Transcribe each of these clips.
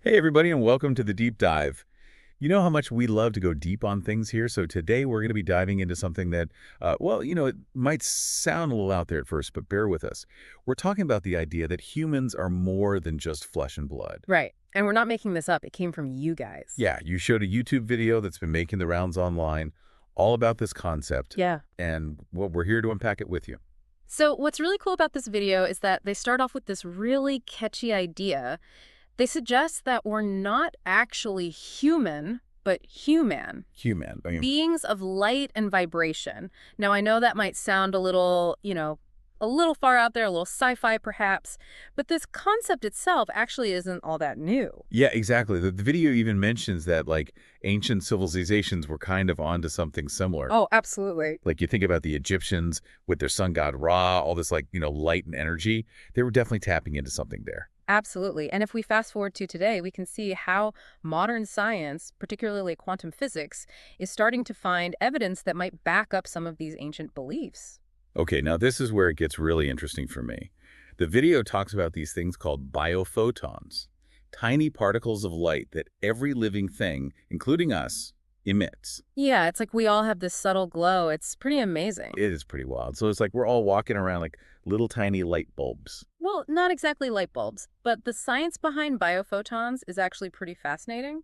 Hey, everybody, and welcome to the Deep Dive. You know how much we love to go deep on things here, so today we're going to be diving into something that, it might sound a little out there at first, but bear with us. We're talking about the idea that humans are more than just flesh and blood. Right. And we're not making this up. It came from you guys. Yeah, you showed a YouTube video that's been making the rounds online all about this concept, Yeah. and well, we're here to unpack it with you. So what's really cool about this video is that they start off with this really catchy idea. They suggest that we're not actually human, but human. HUE-MAN. Beings of light and vibration. Now, I know that might sound a little, a little far out there, a little sci-fi perhaps, but this concept itself actually isn't all that new. Yeah, exactly. The video even mentions that, like, ancient civilizations were kind of onto something similar. Oh, absolutely. Like, you think about the Egyptians with their sun god Ra, all this, like, light and energy. They were definitely tapping into something there. Absolutely. And if we fast forward to today, we can see how modern science, particularly quantum physics, is starting to find evidence that might back up some of these ancient beliefs. Okay, now this is where it gets really interesting for me. The video talks about these things called biophotons, tiny particles of light that every living thing, including us, emits. Yeah, it's like we all have this subtle glow. It's pretty amazing. It is pretty wild. So it's like we're all walking around like little tiny light bulbs. Well, not exactly light bulbs, but the science behind biophotons is actually pretty fascinating.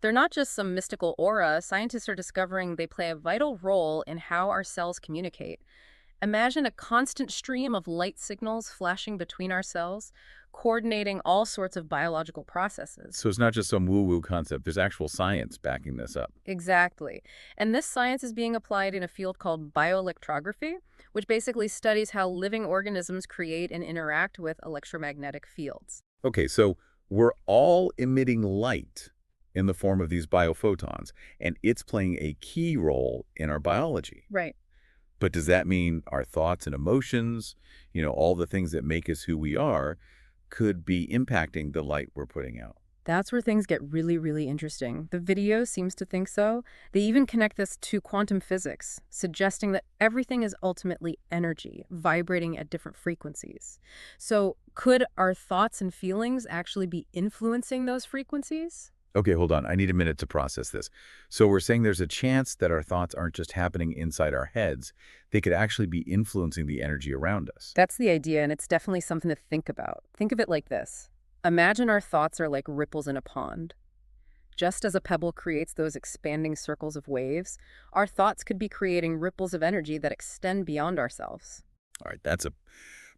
They're not just some mystical aura. Scientists are discovering they play a vital role in how our cells communicate. Imagine a constant stream of light signals flashing between our cells, coordinating all sorts of biological processes. So it's not just some woo-woo concept. There's actual science backing this up. Exactly. And this science is being applied in a field called bioelectrography, which basically studies how living organisms create and interact with electromagnetic fields. Okay, so we're all emitting light in the form of these biophotons, and it's playing a key role in our biology. Right. But does that mean our thoughts and emotions, all the things that make us who we are, could be impacting the light we're putting out? That's where things get really, really interesting. The video seems to think so. They even connect this to quantum physics, suggesting that everything is ultimately energy, vibrating at different frequencies. So could our thoughts and feelings actually be influencing those frequencies? Okay, hold on. I need a minute to process this. So we're saying there's a chance that our thoughts aren't just happening inside our heads. They could actually be influencing the energy around us. That's the idea, and it's definitely something to think about. Think of it like this. Imagine our thoughts are like ripples in a pond. Just as a pebble creates those expanding circles of waves, our thoughts could be creating ripples of energy that extend beyond ourselves. All right, that's a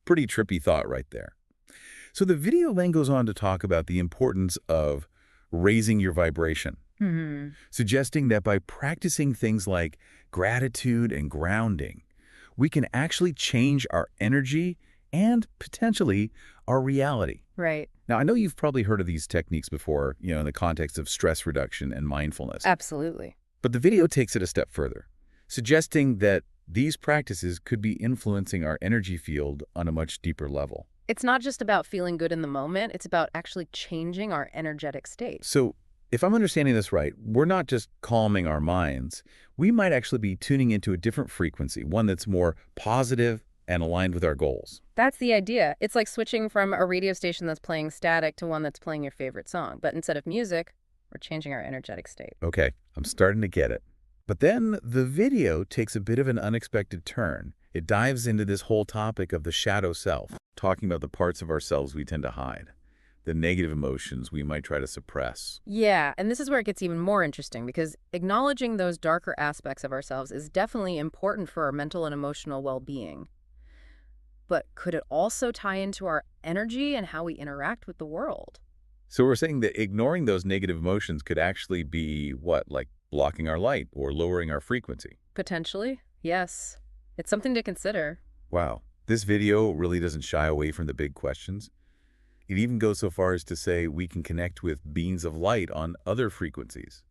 pretty trippy thought right there. So the video then goes on to talk about the importance of raising your vibration, suggesting that by practicing things like gratitude and grounding, we can actually change our energy and potentially our reality. Right. Now, I know you've probably heard of these techniques before, in the context of stress reduction and mindfulness, Absolutely. but the video takes it a step further, suggesting that these practices could be influencing our energy field on a much deeper level. It's not just about feeling good in the moment, it's about actually changing our energetic state. So if I'm understanding this right, we're not just calming our minds. We might actually be tuning into a different frequency, one that's more positive and aligned with our goals. That's the idea. It's like switching from a radio station that's playing static to one that's playing your favorite song. But instead of music, we're changing our energetic state. Okay, I'm starting to get it. But then the video takes a bit of an unexpected turn. It dives into this whole topic of the shadow self, talking about the parts of ourselves we tend to hide, the negative emotions we might try to suppress. Yeah, and this is where it gets even more interesting because acknowledging those darker aspects of ourselves is definitely important for our mental and emotional well-being. But could it also tie into our energy and how we interact with the world? So we're saying that ignoring those negative emotions could actually be what, like blocking our light or lowering our frequency? Potentially, yes. It's something to consider. Wow, this video really doesn't shy away from the big questions. It even goes so far as to say we can connect with beings of light on other frequencies.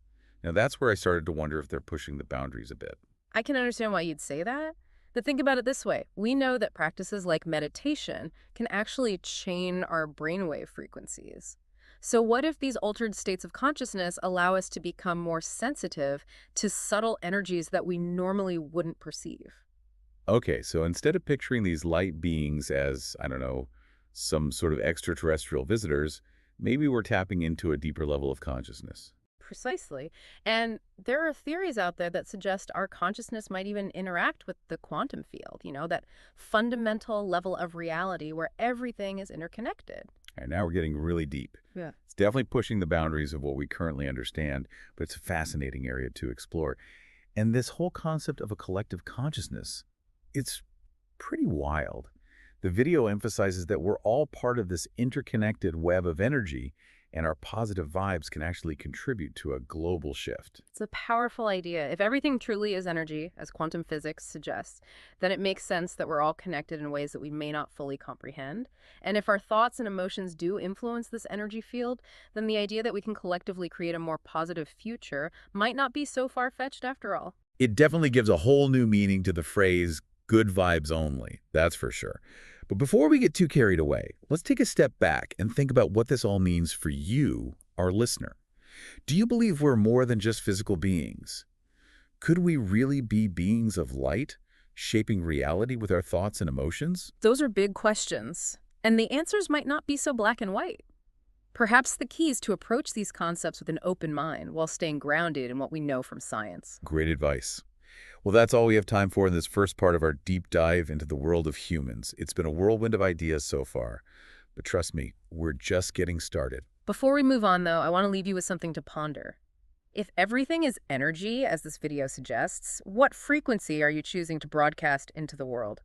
Now that's where I started to wonder if they're pushing the boundaries a bit. I can understand why you'd say that. But think about it this way. We know that practices like meditation can actually chain our brainwave frequencies. So what if these altered states of consciousness allow us to become more sensitive to subtle energies that we normally wouldn't perceive? Okay, so instead of picturing these light beings as, I don't know, some sort of extraterrestrial visitors, maybe we're tapping into a deeper level of consciousness. Precisely. And there are theories out there that suggest our consciousness might even interact with the quantum field, that fundamental level of reality where everything is interconnected. And now we're getting really deep. Yeah. It's definitely pushing the boundaries of what we currently understand, but it's a fascinating area to explore. And this whole concept of a collective consciousness, it's pretty wild. The video emphasizes that we're all part of this interconnected web of energy, and our positive vibes can actually contribute to a global shift. It's a powerful idea. If everything truly is energy, as quantum physics suggests, then it makes sense that we're all connected in ways that we may not fully comprehend. And if our thoughts and emotions do influence this energy field, then the idea that we can collectively create a more positive future might not be so far-fetched after all. It definitely gives a whole new meaning to the phrase good vibes only, that's for sure. But before we get too carried away, let's take a step back and think about what this all means for you, our listener. Do you believe we're more than just physical beings? Could we really be beings of light, shaping reality with our thoughts and emotions? Those are big questions, and the answers might not be so black and white. Perhaps the key is to approach these concepts with an open mind while staying grounded in what we know from science. Great advice. Well, that's all we have time for in this first part of our deep dive into the world of humans. It's been a whirlwind of ideas so far, but trust me, we're just getting started. Before we move on, though, I want to leave you with something to ponder. If everything is energy, as this video suggests, what frequency are you choosing to broadcast into the world?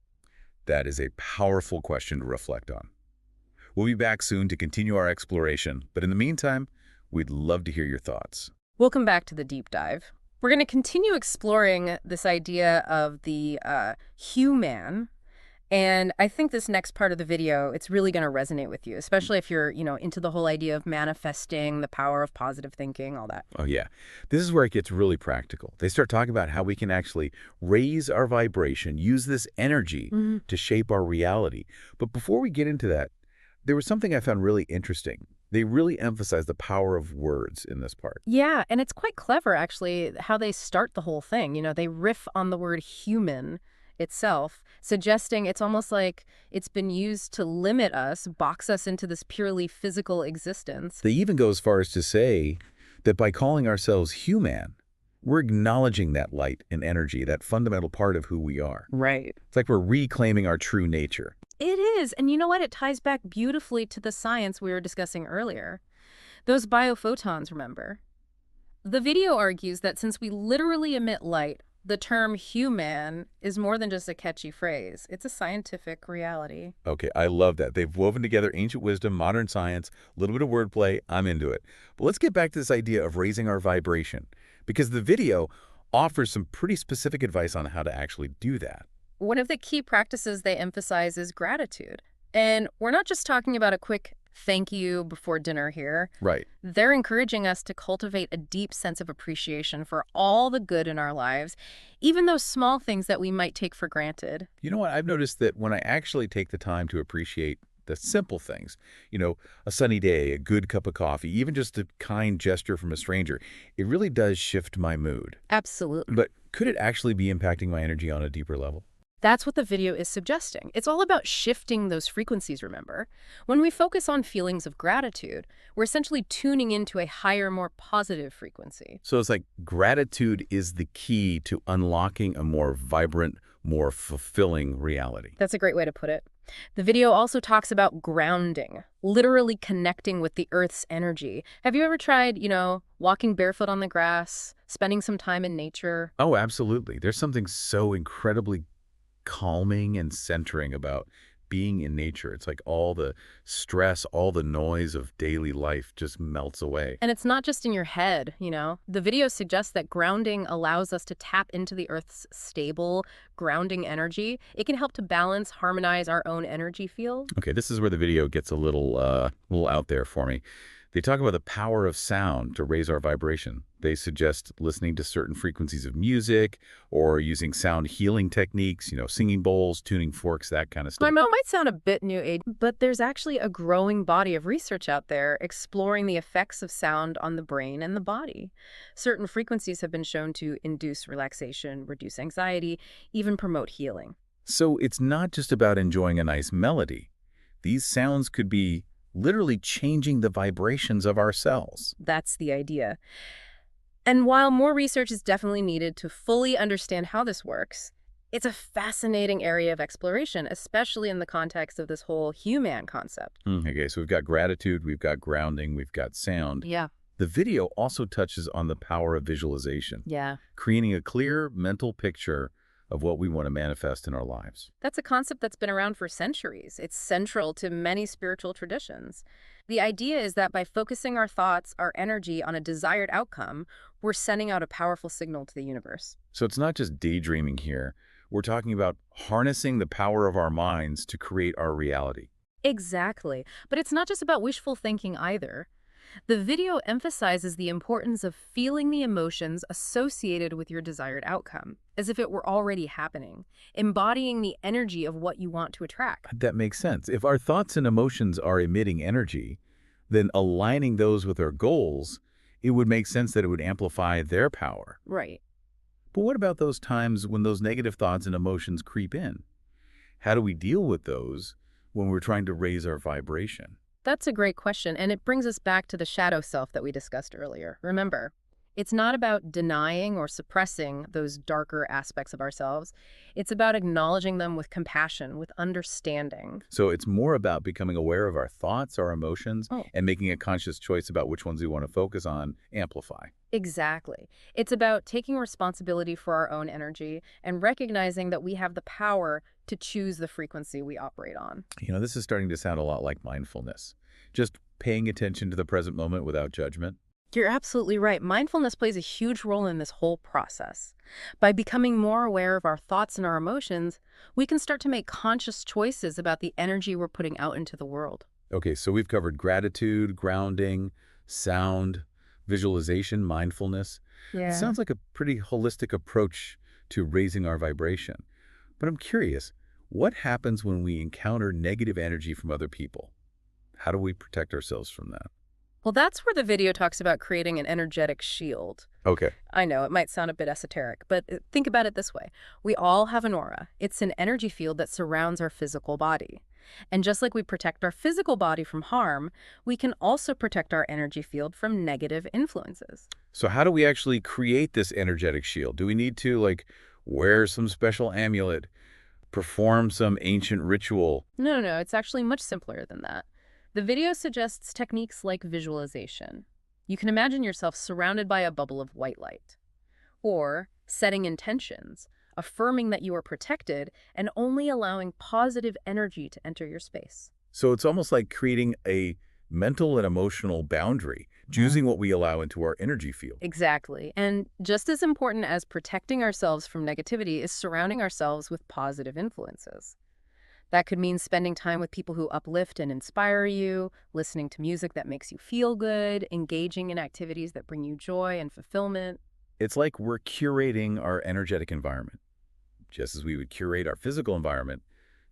That is a powerful question to reflect on. We'll be back soon to continue our exploration, but in the meantime, we'd love to hear your thoughts. Welcome back to the deep dive. We're going to continue exploring this idea of the HUE-MAN, and I think this next part of the video, it's really going to resonate with you, especially if you're, into the whole idea of manifesting, the power of positive thinking, all that. Oh, yeah. This is where it gets really practical. They start talking about how we can actually raise our vibration, use this energy to shape our reality. But before we get into that, there was something I found really interesting. They really emphasize the power of words in this part. Yeah, and it's quite clever, actually, how they start the whole thing. They riff on the word human itself, suggesting it's almost like it's been used to limit us, box us into this purely physical existence. They even go as far as to say that by calling ourselves HUE-MAN, we're acknowledging that light and energy, that fundamental part of who we are. Right. It's like we're reclaiming our true nature. It is. And you know what? It ties back beautifully to the science we were discussing earlier. Those biophotons, remember? The video argues that since we literally emit light, the term HUE-MAN is more than just a catchy phrase. It's a scientific reality. Okay, I love that. They've woven together ancient wisdom, modern science, a little bit of wordplay. I'm into it. But let's get back to this idea of raising our vibration, because the video offers some pretty specific advice on how to actually do that. One of the key practices they emphasize is gratitude. And we're not just talking about a quick thank you before dinner here. Right. They're encouraging us to cultivate a deep sense of appreciation for all the good in our lives, even those small things that we might take for granted. You know what? I've noticed that when I actually take the time to appreciate the simple things, a sunny day, a good cup of coffee, even just a kind gesture from a stranger, it really does shift my mood. Absolutely. But could it actually be impacting my energy on a deeper level? That's what the video is suggesting. It's all about shifting those frequencies, remember? When we focus on feelings of gratitude, we're essentially tuning into a higher, more positive frequency. So it's like gratitude is the key to unlocking a more vibrant, more fulfilling reality. That's a great way to put it. The video also talks about grounding, literally connecting with the Earth's energy. Have you ever tried, walking barefoot on the grass, spending some time in nature? Oh, absolutely. There's something so incredibly calming and centering about being in nature. It's like all the stress, all the noise of daily life just melts away. And it's not just in your head, The video suggests that grounding allows us to tap into the Earth's stable, grounding energy. It can help to balance, harmonize our own energy field. Okay, this is where the video gets a little out there for me. They talk about the power of sound to raise our vibration. They suggest listening to certain frequencies of music or using sound healing techniques, singing bowls, tuning forks, that kind of stuff. It might sound a bit new age, but there's actually a growing body of research out there exploring the effects of sound on the brain and the body. Certain frequencies have been shown to induce relaxation, reduce anxiety, even promote healing. So it's not just about enjoying a nice melody. These sounds could be literally changing the vibrations of our cells. That's the idea. And while more research is definitely needed to fully understand how this works, it's a fascinating area of exploration, especially in the context of this whole HUE-MAN concept. Okay, so we've got gratitude, we've got grounding, we've got sound. Yeah. The video also touches on the power of visualization, Yeah. creating a clear mental picture of what we want to manifest in our lives. That's a concept that's been around for centuries. It's central to many spiritual traditions. The idea is that by focusing our thoughts, our energy on a desired outcome, we're sending out a powerful signal to the universe. So it's not just daydreaming here. We're talking about harnessing the power of our minds to create our reality. Exactly. But it's not just about wishful thinking either. The video emphasizes the importance of feeling the emotions associated with your desired outcome, as if it were already happening, embodying the energy of what you want to attract. That makes sense. If our thoughts and emotions are emitting energy, then aligning those with our goals, it would make sense that it would amplify their power. Right. But what about those times when those negative thoughts and emotions creep in? How do we deal with those when we're trying to raise our vibration? That's a great question, and it brings us back to the shadow self that we discussed earlier. Remember, it's not about denying or suppressing those darker aspects of ourselves. It's about acknowledging them with compassion, with understanding. So it's more about becoming aware of our thoughts, our emotions, Oh, and making a conscious choice about which ones we want to focus on, amplify. exactly. It's about taking responsibility for our own energy and recognizing that we have the power to choose the frequency we operate on. This is starting to sound a lot like mindfulness. Just paying attention to the present moment without judgment. You're absolutely right. Mindfulness plays a huge role in this whole process. By becoming more aware of our thoughts and our emotions, we can start to make conscious choices about the energy we're putting out into the world. Okay, so we've covered gratitude, grounding, sound, visualization, mindfulness. It Yeah. sounds like a pretty holistic approach to raising our vibration. But I'm curious, what happens when we encounter negative energy from other people? How do we protect ourselves from that? Well, that's where the video talks about creating an energetic shield. Okay. I know it might sound a bit esoteric, but think about it this way. We all have an aura. It's an energy field that surrounds our physical body. And just like we protect our physical body from harm, we can also protect our energy field from negative influences. So how do we actually create this energetic shield? Do we need to, wear some special amulet, perform some ancient ritual? No, no, no, it's actually much simpler than that. The video suggests techniques like visualization. You can imagine yourself surrounded by a bubble of white light. Or setting intentions, affirming that you are protected and only allowing positive energy to enter your space. So it's almost like creating a mental and emotional boundary, choosing what we allow into our energy field. Exactly. And just as important as protecting ourselves from negativity is surrounding ourselves with positive influences. That could mean spending time with people who uplift and inspire you, listening to music that makes you feel good, engaging in activities that bring you joy and fulfillment. It's like we're curating our energetic environment, just as we would curate our physical environment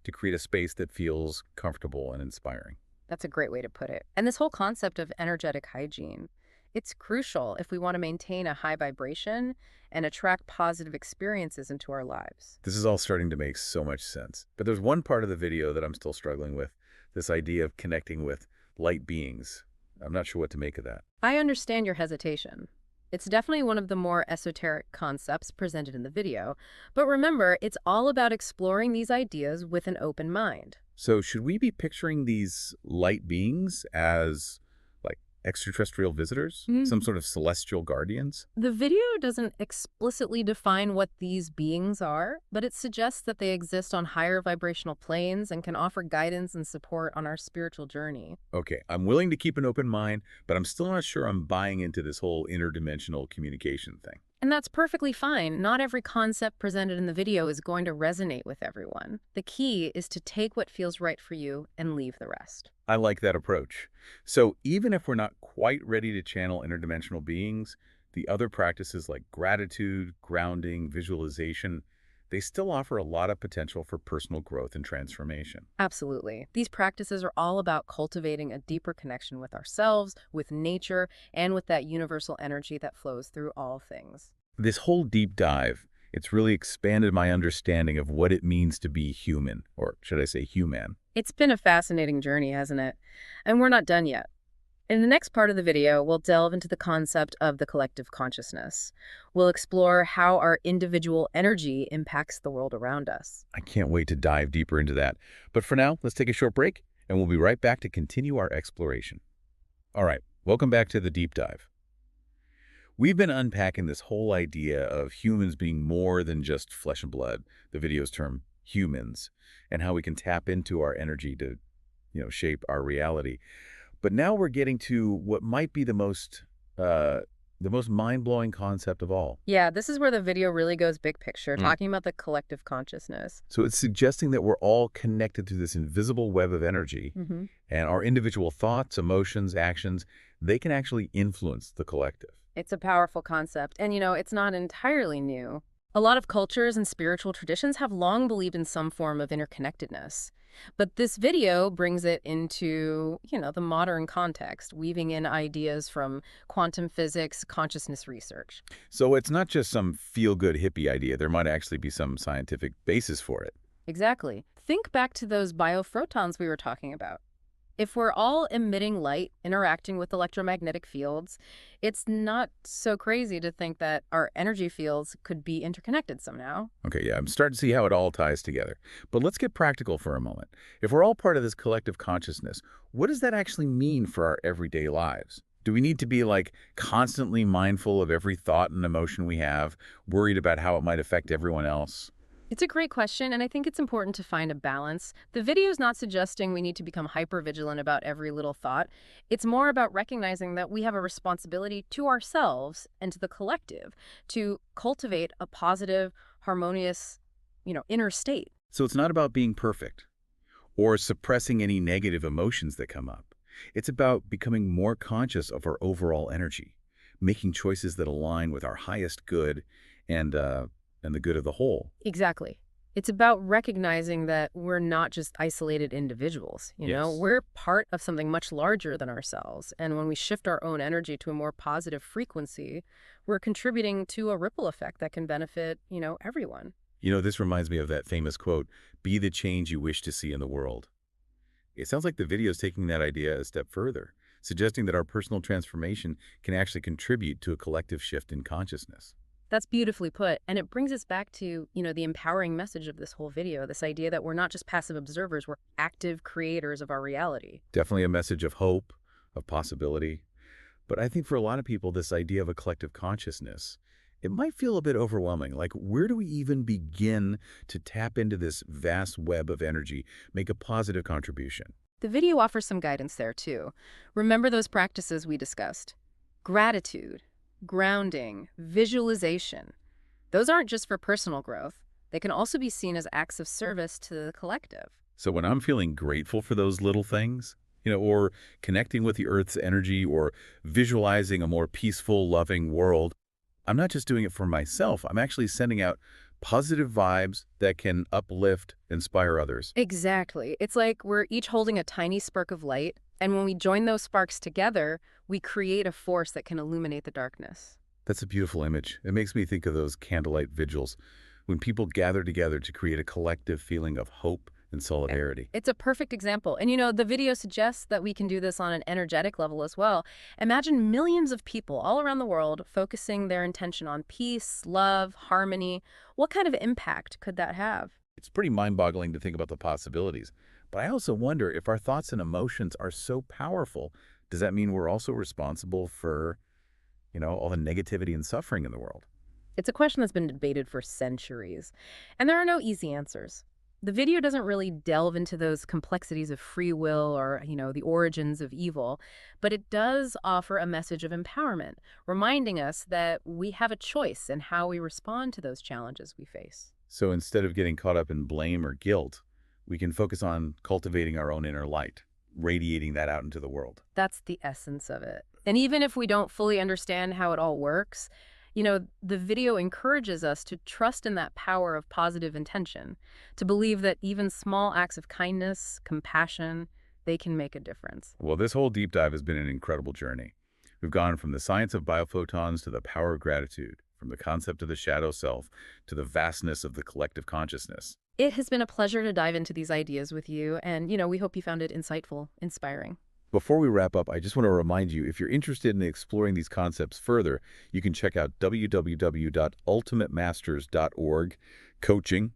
to create a space that feels comfortable and inspiring. That's a great way to put it. And this whole concept of energetic hygiene, it's crucial if we want to maintain a high vibration and attract positive experiences into our lives. This is all starting to make so much sense. But there's one part of the video that I'm still struggling with, this idea of connecting with light beings. I'm not sure what to make of that. I understand your hesitation. It's definitely one of the more esoteric concepts presented in the video. But remember, it's all about exploring these ideas with an open mind. So should we be picturing these light beings as extraterrestrial visitors? Some sort of celestial guardians? The video doesn't explicitly define what these beings are, but it suggests that they exist on higher vibrational planes and can offer guidance and support on our spiritual journey. Okay, I'm willing to keep an open mind, but I'm still not sure I'm buying into this whole interdimensional communication thing. And that's perfectly fine. Not every concept presented in the video is going to resonate with everyone. The key is to take what feels right for you and leave the rest. I like that approach. So even if we're not quite ready to channel interdimensional beings, the other practices like gratitude, grounding, visualization, they still offer a lot of potential for personal growth and transformation. Absolutely. These practices are all about cultivating a deeper connection with ourselves, with nature, and with that universal energy that flows through all things. This whole deep dive, it's really expanded my understanding of what it means to be human, or should I say HUE-MAN. It's been a fascinating journey, hasn't it? And we're not done yet. In the next part of the video, we'll delve into the concept of the collective consciousness. We'll explore how our individual energy impacts the world around us. I can't wait to dive deeper into that. But for now, let's take a short break, and we'll be right back to continue our exploration. All right, welcome back to the deep dive. We've been unpacking this whole idea of humans being more than just flesh and blood, the video's term humans, and how we can tap into our energy to, shape our reality. But now we're getting to what might be the most mind-blowing concept of all. Yeah, this is where the video really goes big picture, Mm. talking about the collective consciousness. So it's suggesting that we're all connected through this invisible web of energy, hmm and our individual thoughts, emotions, actions, they can actually influence the collective. It's a powerful concept, and it's not entirely new. A lot of cultures and spiritual traditions have long believed in some form of interconnectedness. But this video brings it into, the modern context, weaving in ideas from quantum physics, consciousness research. So it's not just some feel-good hippie idea. There might actually be some scientific basis for it. Exactly. Think back to those biophotons we were talking about. If we're all emitting light, interacting with electromagnetic fields, it's not so crazy to think that our energy fields could be interconnected somehow. Okay, yeah, I'm starting to see how it all ties together. But let's get practical for a moment. If we're all part of this collective consciousness, what does that actually mean for our everyday lives? Do we need to be, constantly mindful of every thought and emotion we have, worried about how it might affect everyone else? It's a great question, and I think it's important to find a balance. The video is not suggesting we need to become hyper-vigilant about every little thought. It's more about recognizing that we have a responsibility to ourselves and to the collective to cultivate a positive, harmonious, inner state. So it's not about being perfect or suppressing any negative emotions that come up. It's about becoming more conscious of our overall energy, making choices that align with our highest good and, uh, and the good of the whole. Exactly. It's about recognizing that we're not just isolated individuals. Yes. We're part of something much larger than ourselves. And when we shift our own energy to a more positive frequency, we're contributing to a ripple effect that can benefit, everyone. This reminds me of that famous quote, "Be the change you wish to see in the world." It sounds like the video is taking that idea a step further, suggesting that our personal transformation can actually contribute to a collective shift in consciousness. That's beautifully put. And it brings us back to, the empowering message of this whole video, this idea that we're not just passive observers, we're active creators of our reality. Definitely a message of hope, of possibility. But I think for a lot of people, this idea of a collective consciousness, it might feel a bit overwhelming. Like, where do we even begin to tap into this vast web of energy, make a positive contribution? The video offers some guidance there, too. Remember those practices we discussed: gratitude, grounding, visualization. Those aren't just for personal growth. They can also be seen as acts of service to the collective. So when I'm feeling grateful for those little things, or connecting with the Earth's energy or visualizing a more peaceful, loving world, I'm not just doing it for myself. I'm actually sending out positive vibes that can uplift, inspire others. Exactly. It's like we're each holding a tiny spark of light, and when we join those sparks together, we create a force that can illuminate the darkness. That's a beautiful image. It makes me think of those candlelight vigils when people gather together to create a collective feeling of hope and solidarity. It's a perfect example. And the video suggests that we can do this on an energetic level as well. Imagine millions of people all around the world focusing their intention on peace, love, harmony. What kind of impact could that have? It's pretty mind-boggling to think about the possibilities. But I also wonder if our thoughts and emotions are so powerful, does that mean we're also responsible for, all the negativity and suffering in the world? It's a question that's been debated for centuries, and there are no easy answers. The video doesn't really delve into those complexities of free will or, the origins of evil, but it does offer a message of empowerment, reminding us that we have a choice in how we respond to those challenges we face. So instead of getting caught up in blame or guilt, we can focus on cultivating our own inner light, radiating that out into the world. That's the essence of it. And even if we don't fully understand how it all works, the video encourages us to trust in that power of positive intention, to believe that even small acts of kindness, compassion, they can make a difference. Well, this whole deep dive has been an incredible journey. We've gone from the science of biophotons to the power of gratitude, from the concept of the shadow self to the vastness of the collective consciousness. It has been a pleasure to dive into these ideas with you, and, we hope you found it insightful, inspiring. Before we wrap up, I just want to remind you, if you're interested in exploring these concepts further, you can check out www.ultimatemasters.org, coaching,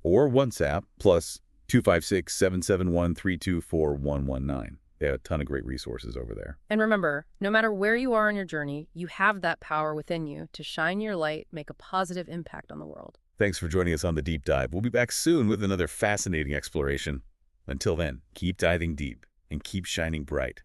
or WhatsApp, plus 256-771-324-119. They have a ton of great resources over there. And remember, no matter where you are on your journey, you have that power within you to shine your light, make a positive impact on the world. Thanks for joining us on The Deep Dive. We'll be back soon with another fascinating exploration. Until then, keep diving deep and keep shining bright.